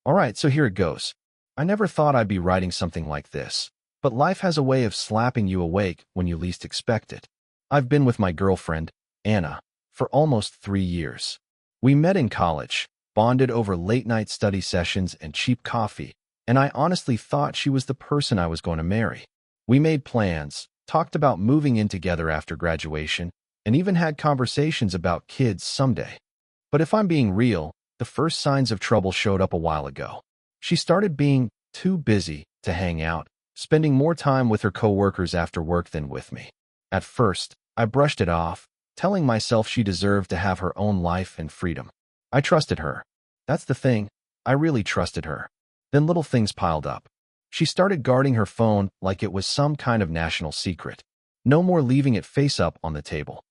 Alright, so here it goes. I never thought I'd be writing something like this, but life has a way of slapping you awake when you least expect it. I've been with my girlfriend, Anna, for almost 3 years. We met in college, bonded over late-night study sessions and cheap coffee, and I honestly thought she was the person I was going to marry. We made plans, talked about moving in together after graduation, and even had conversations about kids someday. But if I'm being real, the first signs of trouble showed up a while ago. She started being too busy to hang out, spending more time with her coworkers after work than with me. At first, I brushed it off, telling myself she deserved to have her own life and freedom. I trusted her. That's the thing, I really trusted her. Then little things piled up. She started guarding her phone like it was some kind of national secret. No more leaving it face up on the table.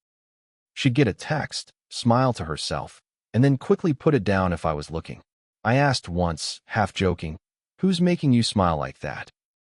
She'd get a text, smile to herself, and then quickly put it down if I was looking. I asked once, half joking, "Who's making you smile like that?"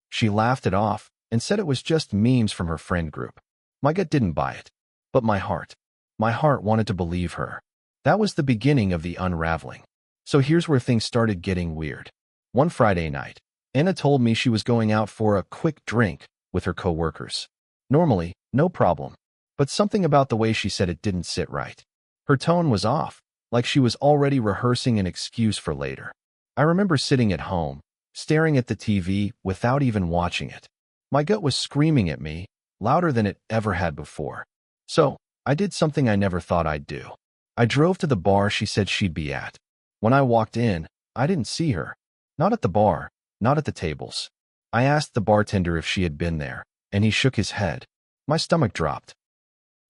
She laughed it off and said it was just memes from her friend group. My gut didn't buy it, but my heart wanted to believe her. That was the beginning of the unraveling. So here's where things started getting weird. One Friday night, Anna told me she was going out for a quick drink with her coworkers. Normally, no problem, but something about the way she said it didn't sit right. Her tone was off, like she was already rehearsing an excuse for later. I remember sitting at home, staring at the TV without even watching it. My gut was screaming at me, louder than it ever had before. So, I did something I never thought I'd do. I drove to the bar she said she'd be at. When I walked in, I didn't see her. Not at the bar, not at the tables. I asked the bartender if she had been there, and he shook his head. My stomach dropped.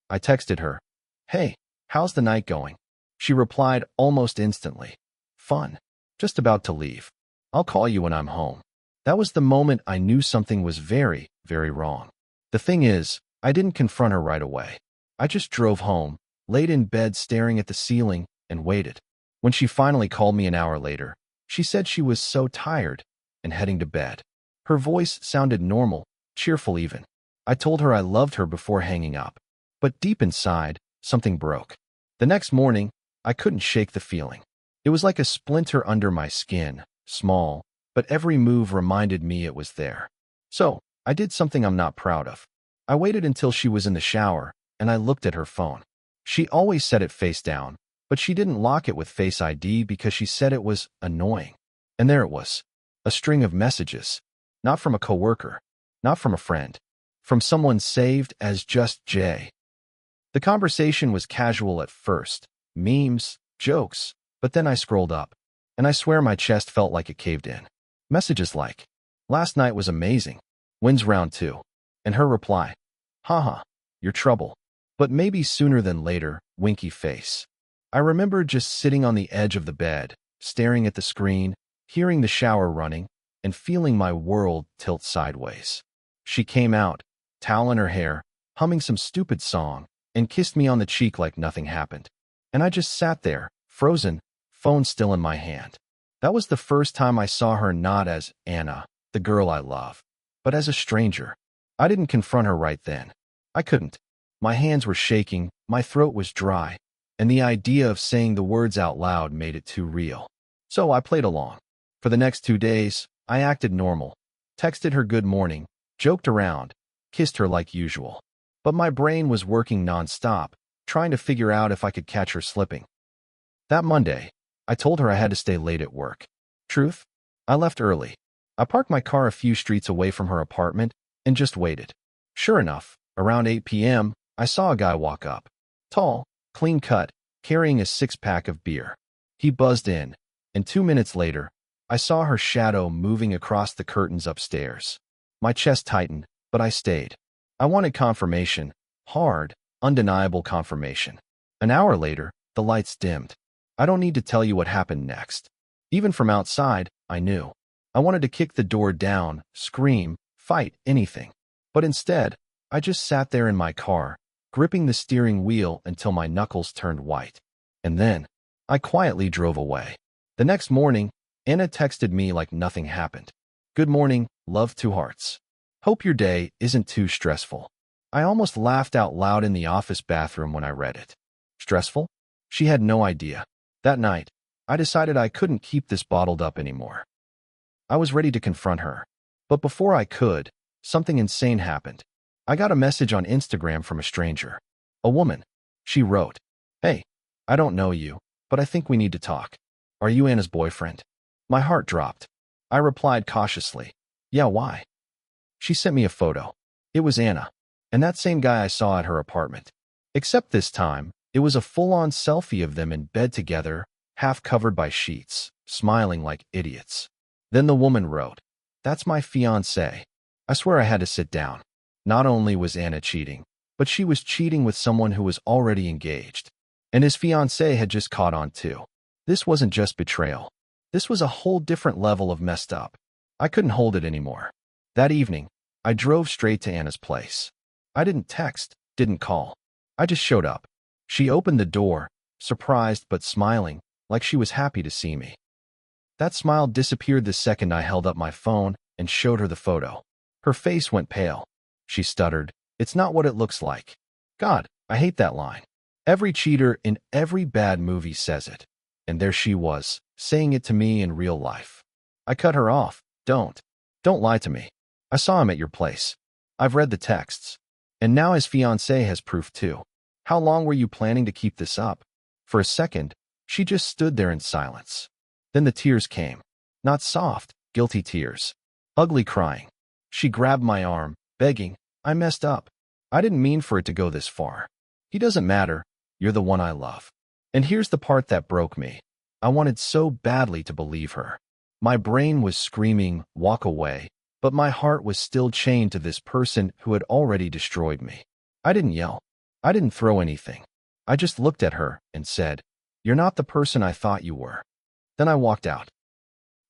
I texted her, "Hey, how's the night going?" She replied almost instantly, "Fun. Just about to leave. I'll call you when I'm home." That was the moment I knew something was very, very wrong. The thing is, I didn't confront her right away. I just drove home, laid in bed staring at the ceiling, and waited. When she finally called me an hour later, she said she was so tired and heading to bed. Her voice sounded normal, cheerful even. I told her I loved her before hanging up. But deep inside, something broke. The next morning, I couldn't shake the feeling. It was like a splinter under my skin, small, but every move reminded me it was there. So, I did something I'm not proud of. I waited until she was in the shower, and I looked at her phone. She always set it face down, but she didn't lock it with Face ID because she said it was annoying. And there it was, a string of messages. Not from a coworker, not from a friend, from someone saved as just Jay. The conversation was casual at first, memes, jokes, but then I scrolled up, and I swear my chest felt like it caved in. Messages like, "Last night was amazing. When's round 2? And her reply, "Haha, you're trouble. But maybe sooner than later, winky face." I remember just sitting on the edge of the bed, staring at the screen, hearing the shower running, and feeling my world tilt sideways. She came out, towel in her hair, humming some stupid song, and kissed me on the cheek like nothing happened. And I just sat there, frozen, phone still in my hand. That was the first time I saw her not as Anna, the girl I love, but as a stranger. I didn't confront her right then. I couldn't. My hands were shaking, my throat was dry, and the idea of saying the words out loud made it too real. So I played along. For the next 2 days, I acted normal, texted her good morning, joked around, kissed her like usual. But my brain was working nonstop, trying to figure out if I could catch her slipping. That Monday, I told her I had to stay late at work. Truth? I left early. I parked my car a few streets away from her apartment and just waited. Sure enough, around 8 p.m., I saw a guy walk up. Tall, clean cut, carrying a 6-pack of beer. He buzzed in, and 2 minutes later, I saw her shadow moving across the curtains upstairs. My chest tightened, but I stayed. I wanted confirmation, hard, undeniable confirmation. An hour later, the lights dimmed. I don't need to tell you what happened next. Even from outside, I knew. I wanted to kick the door down, scream, fight, anything. But instead, I just sat there in my car, gripping the steering wheel until my knuckles turned white. And then, I quietly drove away. The next morning, Anna texted me like nothing happened. "Good morning, love, 2 hearts. Hope your day isn't too stressful." I almost laughed out loud in the office bathroom when I read it. Stressful? She had no idea. That night, I decided I couldn't keep this bottled up anymore. I was ready to confront her. But before I could, something insane happened. I got a message on Instagram from a stranger. A woman. She wrote, "Hey, I don't know you, but I think we need to talk. Are you Anna's boyfriend?" My heart dropped. I replied cautiously, "Yeah, why?" She sent me a photo. It was Anna, and that same guy I saw at her apartment. Except this time, it was a full-on selfie of them in bed together, half covered by sheets, smiling like idiots. Then the woman wrote, "That's my fiancé." I swear I had to sit down. Not only was Anna cheating, but she was cheating with someone who was already engaged. And his fiancé had just caught on too. This wasn't just betrayal. This was a whole different level of messed up. I couldn't hold it anymore. That evening, I drove straight to Anna's place. I didn't text, didn't call. I just showed up. She opened the door, surprised but smiling, like she was happy to see me. That smile disappeared the second I held up my phone and showed her the photo. Her face went pale. She stuttered, "It's not what it looks like." God, I hate that line. Every cheater in every bad movie says it. And there she was, saying it to me in real life. I cut her off. Don't lie to me. I saw him at your place. I've read the texts. And now his fiancée has proof too. How long were you planning to keep this up? For a second, she just stood there in silence. Then the tears came. Not soft, guilty tears. Ugly crying. She grabbed my arm, begging, "I messed up. I didn't mean for it to go this far. He doesn't matter. You're the one I love." And here's the part that broke me. I wanted so badly to believe her. My brain was screaming, "Walk away," but my heart was still chained to this person who had already destroyed me. I didn't yell. I didn't throw anything. I just looked at her and said, "You're not the person I thought you were." Then I walked out.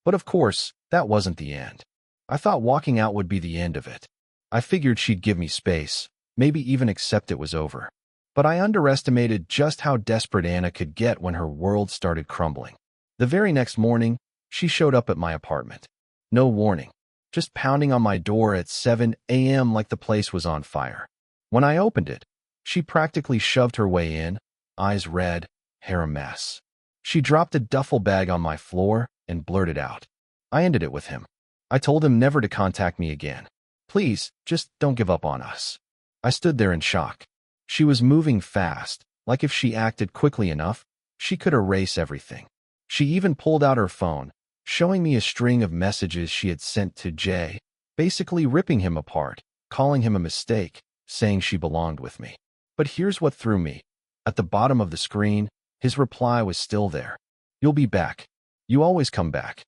But of course, that wasn't the end. I thought walking out would be the end of it. I figured she'd give me space, maybe even accept it was over. But I underestimated just how desperate Anna could get when her world started crumbling. The very next morning, she showed up at my apartment. No warning, just pounding on my door at 7 a.m. like the place was on fire. When I opened it, she practically shoved her way in, eyes red, hair a mess. She dropped a duffel bag on my floor and blurted out, "I ended it with him. I told him never to contact me again. Please, just don't give up on us." I stood there in shock. She was moving fast, like if she acted quickly enough, she could erase everything. She even pulled out her phone, showing me a string of messages she had sent to Jay, basically ripping him apart, calling him a mistake, saying she belonged with me. But here's what threw me. At the bottom of the screen, his reply was still there. "You'll be back. You always come back."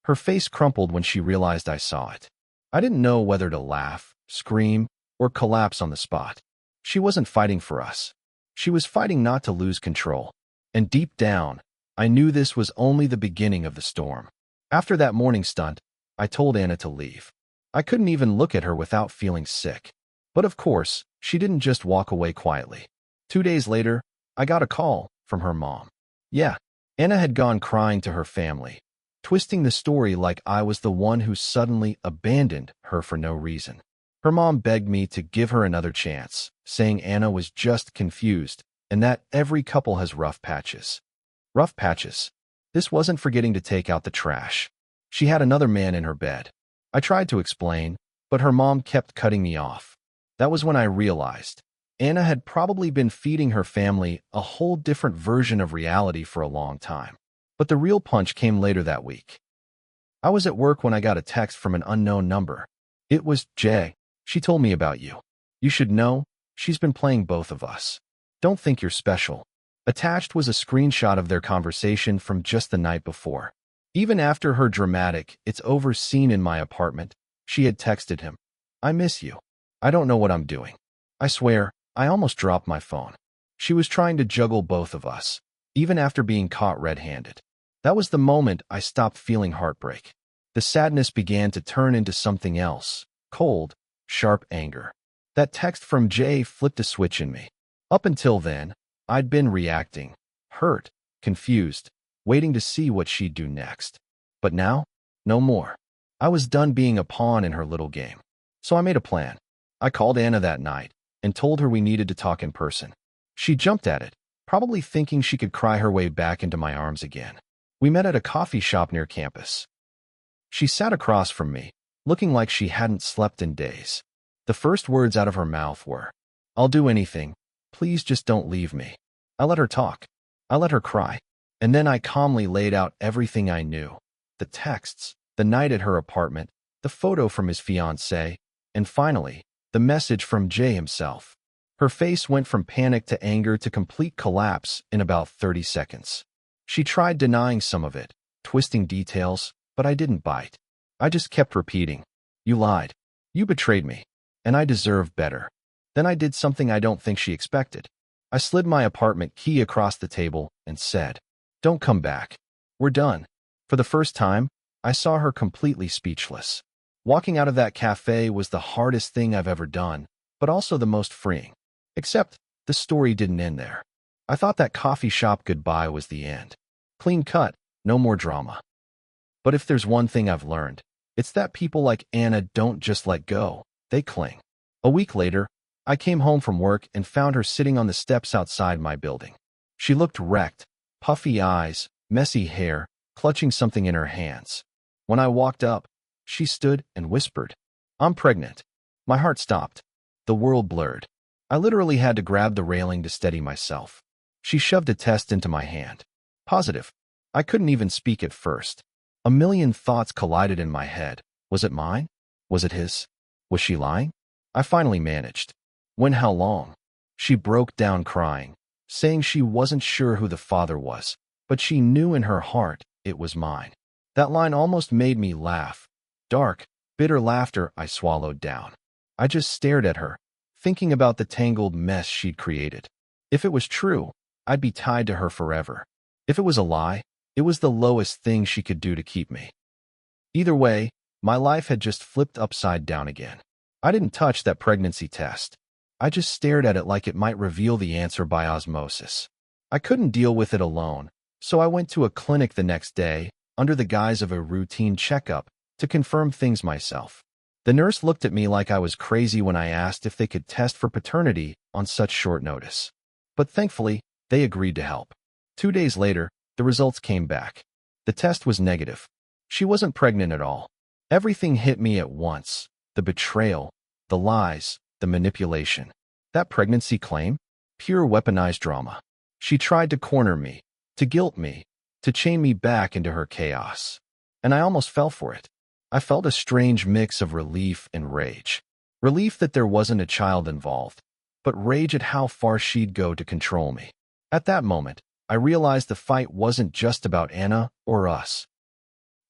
Her face crumpled when she realized I saw it. I didn't know whether to laugh, scream, or collapse on the spot. She wasn't fighting for us. She was fighting not to lose control. And deep down, I knew this was only the beginning of the storm. After that morning stunt, I told Anna to leave. I couldn't even look at her without feeling sick. But of course, she didn't just walk away quietly. 2 days later, I got a call from her mom. Yeah, Anna had gone crying to her family, twisting the story like I was the one who suddenly abandoned her for no reason. Her mom begged me to give her another chance, saying Anna was just confused and that every couple has rough patches. Rough patches. This wasn't forgetting to take out the trash. She had another man in her bed. I tried to explain, but her mom kept cutting me off. That was when I realized Anna had probably been feeding her family a whole different version of reality for a long time. But the real punch came later that week. I was at work when I got a text from an unknown number. It was Jay. "She told me about you. You should know, she's been playing both of us. Don't think you're special." Attached was a screenshot of their conversation from just the night before. Even after her dramatic "it's over" scene in my apartment, she had texted him, "I miss you. I don't know what I'm doing." I swear, I almost dropped my phone. She was trying to juggle both of us, even after being caught red-handed. That was the moment I stopped feeling heartbreak. The sadness began to turn into something else, cold, sharp anger. That text from Jay flipped a switch in me. Up until then, I'd been reacting, hurt, confused, waiting to see what she'd do next. But now, no more. I was done being a pawn in her little game. So I made a plan. I called Anna that night and told her we needed to talk in person. She jumped at it, probably thinking she could cry her way back into my arms again. We met at a coffee shop near campus. She sat across from me, looking like she hadn't slept in days. The first words out of her mouth were, "I'll do anything. Please just don't leave me." I let her talk. I let her cry. And then I calmly laid out everything I knew. The texts, the night at her apartment, the photo from his fiancée, and finally, the message from Jay himself. Her face went from panic to anger to complete collapse in about 30 seconds. She tried denying some of it, twisting details, but I didn't bite. I just kept repeating, "You lied. You betrayed me. And I deserve better." Then I did something I don't think she expected. I slid my apartment key across the table and said, "Don't come back. We're done." For the first time, I saw her completely speechless. Walking out of that cafe was the hardest thing I've ever done, but also the most freeing. Except, the story didn't end there. I thought that coffee shop goodbye was the end. Clean cut, no more drama. But if there's one thing I've learned, it's that people like Anna don't just let go, they cling. A week later, I came home from work and found her sitting on the steps outside my building. She looked wrecked, puffy eyes, messy hair, clutching something in her hands. When I walked up, she stood and whispered, "I'm pregnant." My heart stopped. The world blurred. I literally had to grab the railing to steady myself. She shoved a test into my hand. Positive. I couldn't even speak at first. A million thoughts collided in my head. Was it mine? Was it his? Was she lying? I finally managed. When how long? She broke down crying, saying she wasn't sure who the father was, but she knew in her heart it was mine. That line almost made me laugh. Dark, bitter laughter I swallowed down. I just stared at her, thinking about the tangled mess she'd created. If it was true, I'd be tied to her forever. If it was a lie, it was the lowest thing she could do to keep me. Either way, my life had just flipped upside down again. I didn't touch that pregnancy test. I just stared at it like it might reveal the answer by osmosis. I couldn't deal with it alone, so I went to a clinic the next day, under the guise of a routine checkup, to confirm things myself. The nurse looked at me like I was crazy when I asked if they could test for paternity on such short notice. But thankfully, they agreed to help. 2 days later, the results came back. The test was negative. She wasn't pregnant at all. Everything hit me at once. The betrayal, the lies, the manipulation. That pregnancy claim? Pure weaponized drama. She tried to corner me, to guilt me, to chain me back into her chaos. And I almost fell for it. I felt a strange mix of relief and rage. Relief that there wasn't a child involved, but rage at how far she'd go to control me. At that moment, I realized the fight wasn't just about Anna or us.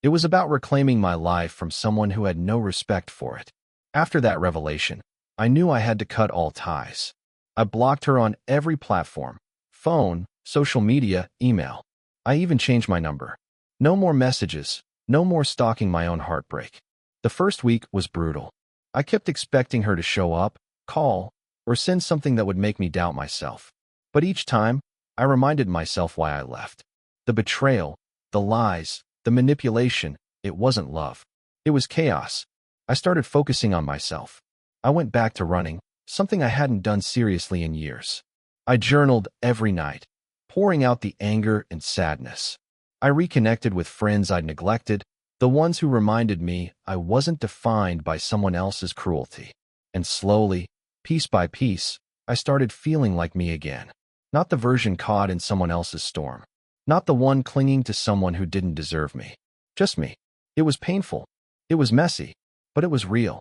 It was about reclaiming my life from someone who had no respect for it. After that revelation, I knew I had to cut all ties. I blocked her on every platform: phone, social media, email. I even changed my number. No more messages, no more stalking my own heartbreak. The first week was brutal. I kept expecting her to show up, call, or send something that would make me doubt myself. But each time, I reminded myself why I left. The betrayal, the lies, the manipulation, it wasn't love. It was chaos. I started focusing on myself. I went back to running, something I hadn't done seriously in years. I journaled every night, pouring out the anger and sadness. I reconnected with friends I'd neglected, the ones who reminded me I wasn't defined by someone else's cruelty. And slowly, piece by piece, I started feeling like me again. Not the version caught in someone else's storm. Not the one clinging to someone who didn't deserve me. Just me. It was painful. It was messy. But it was real.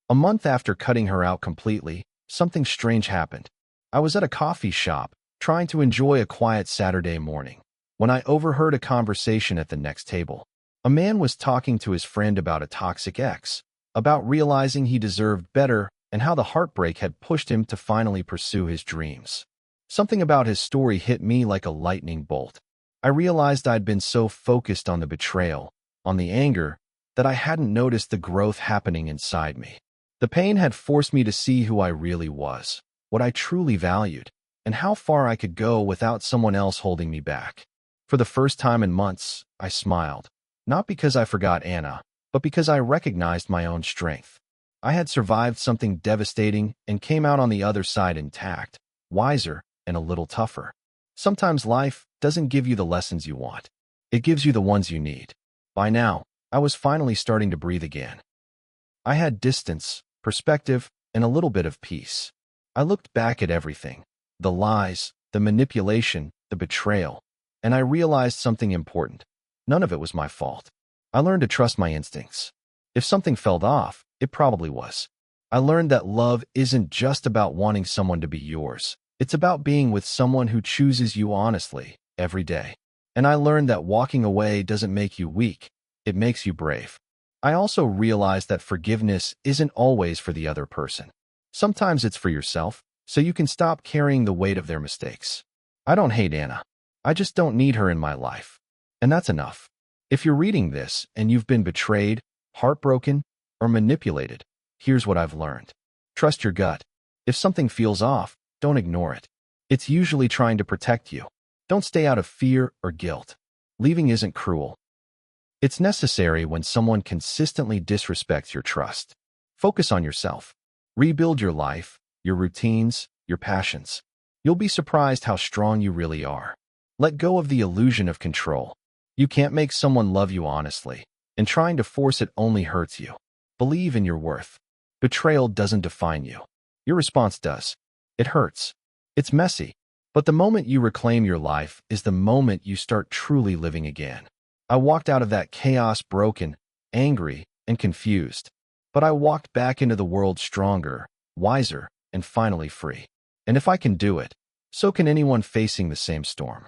A month after cutting her out completely, something strange happened. I was at a coffee shop, trying to enjoy a quiet Saturday morning, when I overheard a conversation at the next table. A man was talking to his friend about a toxic ex, about realizing he deserved better and how the heartbreak had pushed him to finally pursue his dreams. Something about his story hit me like a lightning bolt. I realized I'd been so focused on the betrayal, on the anger, that I hadn't noticed the growth happening inside me. The pain had forced me to see who I really was, what I truly valued, and how far I could go without someone else holding me back. For the first time in months, I smiled. Not because I forgot Anna, but because I recognized my own strength. I had survived something devastating and came out on the other side intact, wiser, and a little tougher. Sometimes life doesn't give you the lessons you want. It gives you the ones you need. By now, I was finally starting to breathe again. I had distance, perspective, and a little bit of peace. I looked back at everything, the lies, the manipulation, the betrayal, and I realized something important. None of it was my fault. I learned to trust my instincts. If something felt off, it probably was. I learned that love isn't just about wanting someone to be yours. It's about being with someone who chooses you honestly, every day. And I learned that walking away doesn't make you weak. It makes you brave. I also realized that forgiveness isn't always for the other person. Sometimes it's for yourself, so you can stop carrying the weight of their mistakes. I don't hate Anna. I just don't need her in my life. And that's enough. If you're reading this and you've been betrayed, heartbroken, or manipulated, here's what I've learned. Trust your gut. If something feels off, don't ignore it. It's usually trying to protect you. Don't stay out of fear or guilt. Leaving isn't cruel. It's necessary when someone consistently disrespects your trust. Focus on yourself. Rebuild your life, your routines, your passions. You'll be surprised how strong you really are. Let go of the illusion of control. You can't make someone love you honestly, and trying to force it only hurts you. Believe in your worth. Betrayal doesn't define you. Your response does. It hurts. It's messy. But the moment you reclaim your life is the moment you start truly living again. I walked out of that chaos broken, angry, and confused. But I walked back into the world stronger, wiser, and finally free. And if I can do it, so can anyone facing the same storm.